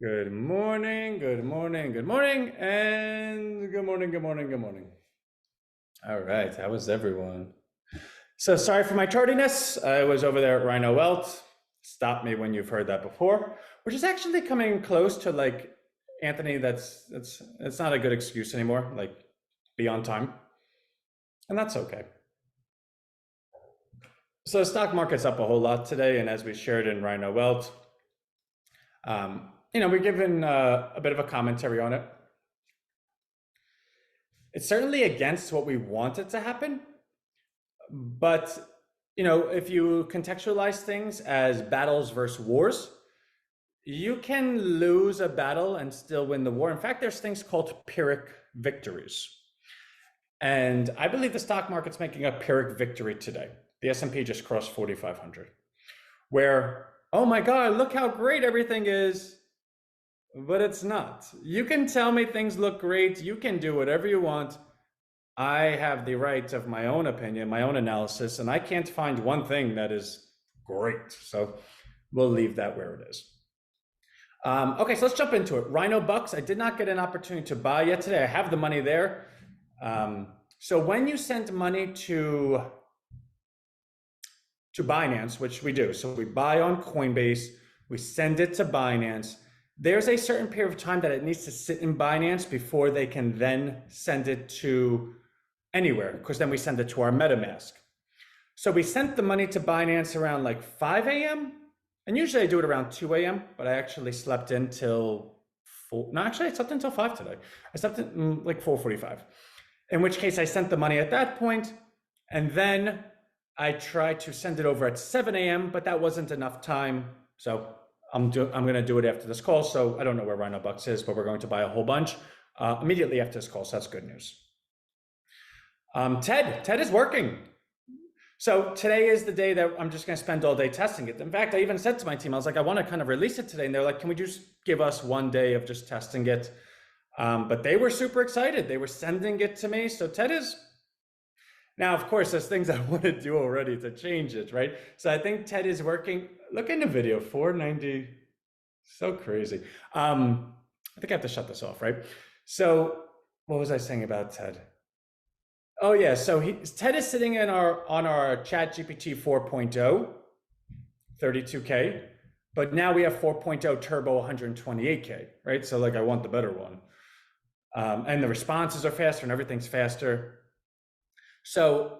Good morning, good morning, good morning, and good morning, good morning, good morning. All right, how was everyone? So sorry for my tardiness. I was over there at Rhino Welt. Stop me when you've heard that before, which is actually coming close to like Anthony. It's not a good excuse anymore. Like be on time, and that's okay. So the stock market's up a whole lot today, and as we shared in Rhino Welt, we're given a bit of a commentary on it. It's certainly against what we wanted to happen, but if you contextualize things as battles versus wars, you can lose a battle and still win the war. In fact, there's things called Pyrrhic victories. And I believe the stock market's making a Pyrrhic victory today. The S&P just crossed 4,500, where, oh my God, look how great everything is. But it's not. You can tell me things look great. You can do whatever you want. I have the right of my own opinion, my own analysis, and I can't find one thing that is great. So we'll leave that where it is. Okay, so let's jump into it. Rhino Bucks, I did not get an opportunity to buy yet today. I have the money there. So when you send money to Binance, which we do, so we buy on Coinbase, we send it to Binance. There's a certain period of time that it needs to sit in Binance before they can then send it to anywhere, because then we send it to our MetaMask. So we sent the money to Binance around like 5 a.m. And usually I do it around 2 a.m., but I actually slept until 4. No, actually I slept until 5 today. I slept in like 4:45. In which case I sent the money at that point, and then I tried to send it over at 7 a.m., but that wasn't enough time. So I'm going to do it after this call. So I don't know where Rhino Bucks is, but we're going to buy a whole bunch immediately after this call. So that's good news. Ted is working. So today is the day that I'm just going to spend all day testing it. In fact, I even said to my team, I was like, I want to kind of release it today. And they're like, can we just give us one day of just testing it? But they were super excited. They were sending it to me. So Ted is, now, of course, there's things I want to do already to change it, right? So I think Ted is working. Look in the video, 490, so crazy. I think I have to shut this off, right? So what was I saying about Ted? Oh yeah, so Ted is sitting on our ChatGPT 4.0, 32K, but now we have 4.0 turbo 128K, right? So like I want the better one. And the responses are faster and everything's faster. So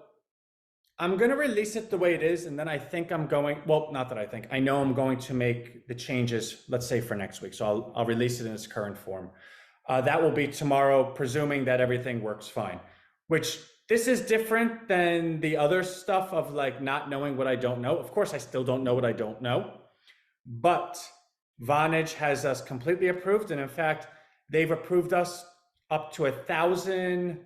I'm going to release it the way it is, and then I think I'm going, well, not that I think, I know I'm going to make the changes, let's say for next week. So I'll release it in its current form. That will be tomorrow, presuming that everything works fine, which this is different than the other stuff of like not knowing what I don't know. Of course, I still don't know what I don't know, but Vonage has us completely approved. And in fact, they've approved us up to 1,000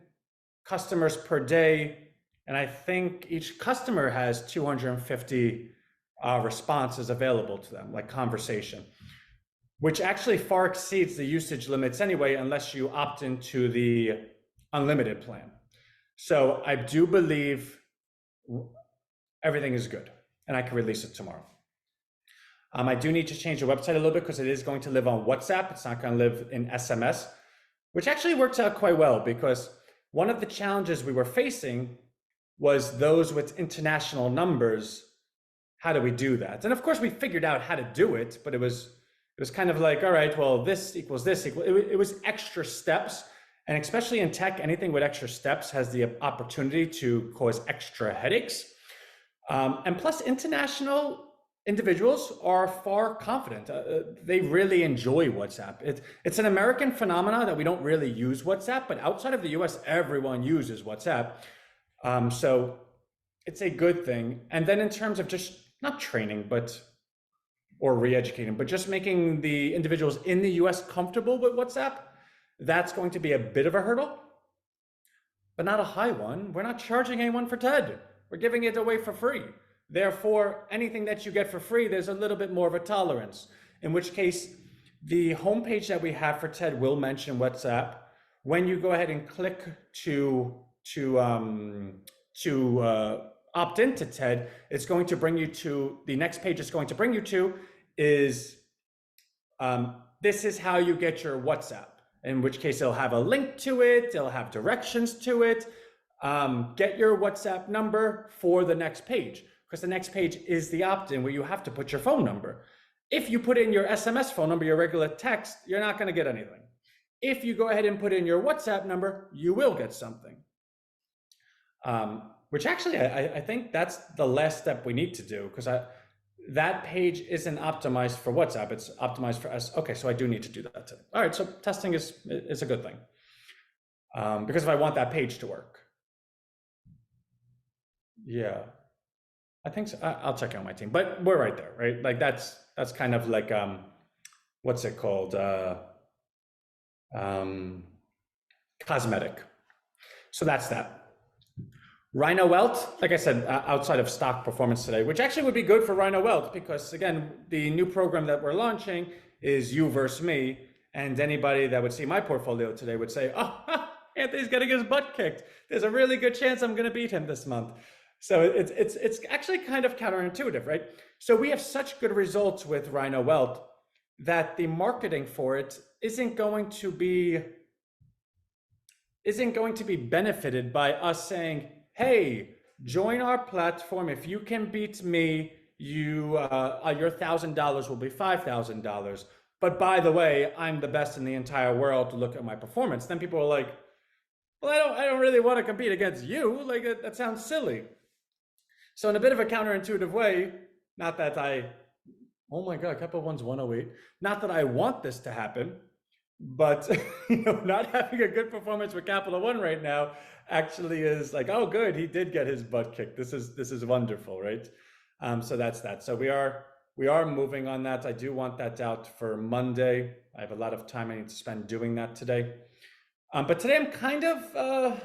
customers per day. And I think each customer has 250 responses available to them, like conversation, which actually far exceeds the usage limits anyway, unless you opt into the unlimited plan. So I do believe everything is good and I can release it tomorrow. I do need to change the website a little bit because it is going to live on WhatsApp. It's not going to live in SMS, which actually works out quite well because one of the challenges we were facing was those with international numbers. How do we do that? And of course we figured out how to do it, but it was kind of like, all right, well, this equals this equal. It was extra steps. And especially in tech, anything with extra steps has the opportunity to cause extra headaches. And plus, international individuals are far confident. They really enjoy WhatsApp. It's an American phenomenon that we don't really use WhatsApp, but outside of the US, everyone uses WhatsApp. So it's a good thing. And then in terms of just not training, or re-educating, but just making the individuals in the US comfortable with WhatsApp, that's going to be a bit of a hurdle, but not a high one. We're not charging anyone for TED. We're giving it away for free. Therefore, anything that you get for free, there's a little bit more of a tolerance, in which case the homepage that we have for TED will mention WhatsApp. When you go ahead and click to opt into TED, it's going to bring you to the next page. It's going to bring you to is this is how you get your WhatsApp, in which case it'll have a link to it, it'll have directions to it. Get your WhatsApp number for the next page, because the next page is the opt-in where you have to put your phone number. If you put in your SMS phone number, your regular text, you're not going to get anything. If you go ahead and put in your WhatsApp number, you will get something. Which actually, I think that's the last step we need to do, because that page isn't optimized for WhatsApp, it's optimized for us. Okay, so I do need to do that today. All right, so testing is a good thing. Because if I want that page to work. Yeah, I think so. I'll check out my team, but we're right there, right? Like that's kind of like, what's it called? Cosmetic. So that's that. Rhino Wealth, like I said, outside of stock performance today, which actually would be good for Rhino Wealth, because again, the new program that we're launching is you versus me, and anybody that would see my portfolio today would say, oh, Anthony's getting his butt kicked. There's a really good chance I'm going to beat him this month. So it's actually kind of counterintuitive, right? So we have such good results with Rhino Wealth that the marketing for it isn't going to be benefited by us saying, hey, join our platform. If you can beat me, your $1,000 will be $5,000. But by the way, I'm the best in the entire world to look at my performance. Then people are like, well, I don't really want to compete against you. Like that sounds silly. So in a bit of a counterintuitive way, not that oh my God, Capital One's 108. Not that I want this to happen, but not having a good performance with Capital One right now actually is like, oh, good, he did get his butt kicked. This is wonderful, right? So that's that. So we are moving on that. I do want that out for Monday. I have a lot of time I need to spend doing that today. But today I'm kind of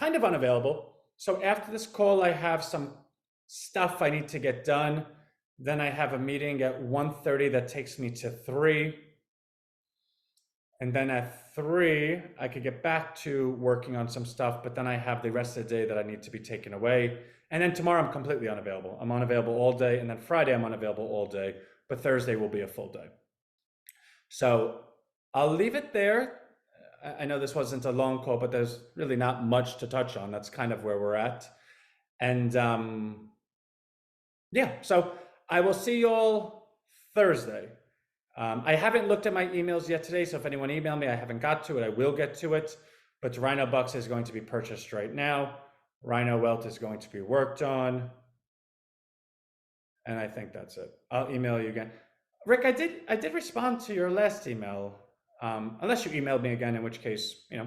unavailable. So after this call, I have some stuff I need to get done. Then I have a meeting at 1:30 that takes me to 3. And then at 3, I could get back to working on some stuff, but then I have the rest of the day that I need to be taken away. And then tomorrow I'm completely unavailable. I'm unavailable all day. And then Friday I'm unavailable all day, but Thursday will be a full day. So I'll leave it there. I know this wasn't a long call, but there's really not much to touch on. That's kind of where we're at. And yeah, so I will see you all Thursday. I haven't looked at my emails yet today, so if anyone emailed me, I haven't got to it. I will get to it. But Rhino Bucks is going to be purchased right now. Rhino Wealth is going to be worked on. And I think that's it. I'll email you again. Rick, I did respond to your last email. Unless you emailed me again, in which case, do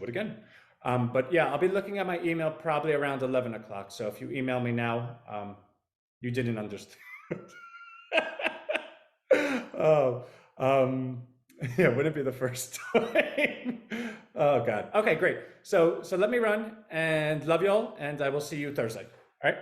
it again. But yeah, I'll be looking at my email probably around 11 o'clock. So if you email me now, you didn't understand. Oh, yeah, wouldn't be the first time. Oh God. Okay, great. So let me run, and love y'all, and I will see you Thursday. All right.